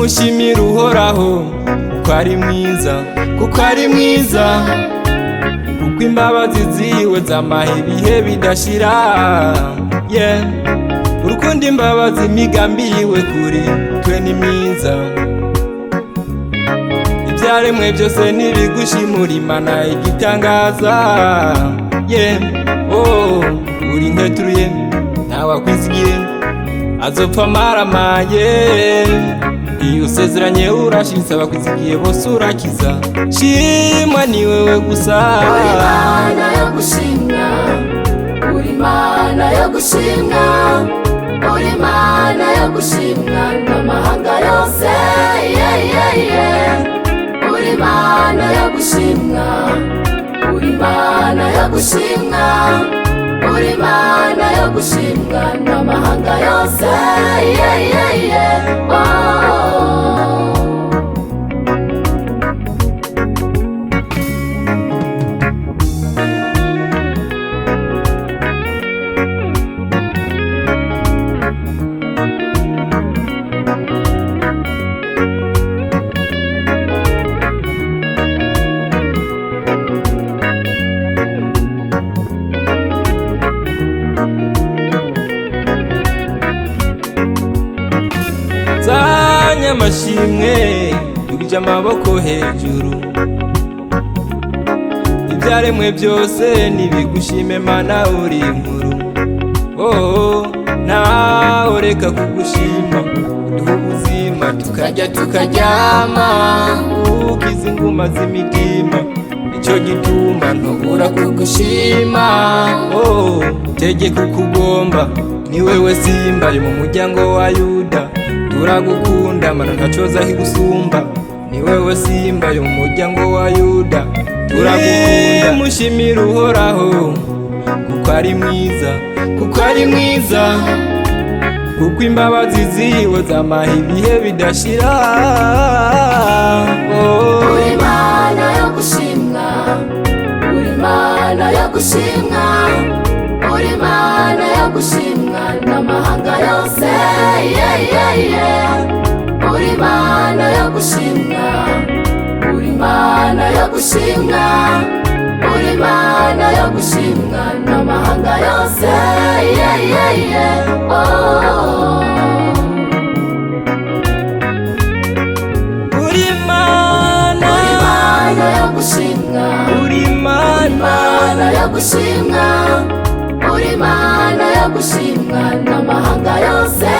mushimira uhoraho kuko ari mwiza, kuko ari mwiza, kuko imbabazi ziwe zamaha ibihe bidashira. Yeah. Urukundo imbabazi imigambi yiwe kuri twe ni myiza. Ibyaremwe byose nibigushimura Imana igitangaza. Yeah. Oh, uri nteturuye nawe akwizigiye azopfa maramaye. Iyo usezeranye urashitse abakwizigiye bose urakiza. Shimwa ni wewe gusa. Uri Mana yo gushimwa, uri Mana yo gushimwa, uri Mana yo gushimwa n'amahanga yose. Yeah, yeah, yeah. Uri Mana yo gushimwa, uri Mana yo gushimwa, uri Mana yo gushimwa n'amahanga yose. Yeah, yeah, yeah. Oh. Zanye amashimwe dugije amaboko hejuru. Ibyaremwe byose nibigushime Mana uri inkuru. Oh, nawe reka kugushima uduha ubuzima tukarya tukaryama, ukiza inguma z'imitima nicyo gituma ntubura kugushima. Oh, tegeka ukugomba ni wewe simba yo mu muryango wa Yuda. Turagukunda Mana ntacoza higusumba, ni wewe simba yo mu muryango wa Yuda. Turagukunda mushimira uhoraho kuko ari mwiza, kuko ari mwiza, kuko imbabazi ziwe zamaha ibihe bidashira. Oh. Uri Mana yo gushimwa, uri Mana yo gushimwa, uri Mana yo gushimwa n'amahanga yose. Yeah, yeah, yeah. Uri Mana yo gushimwa, uri Mana yo gushimwa, uri Mana yo gushimwa n'amahanga yose. Yeah, yeah, yeah. Oh. Uri Mana, Uri Mana yo gushimwa, uri Mana, Mana yo gushimwa, uri Mana yo gushimwa n'amahanga yose.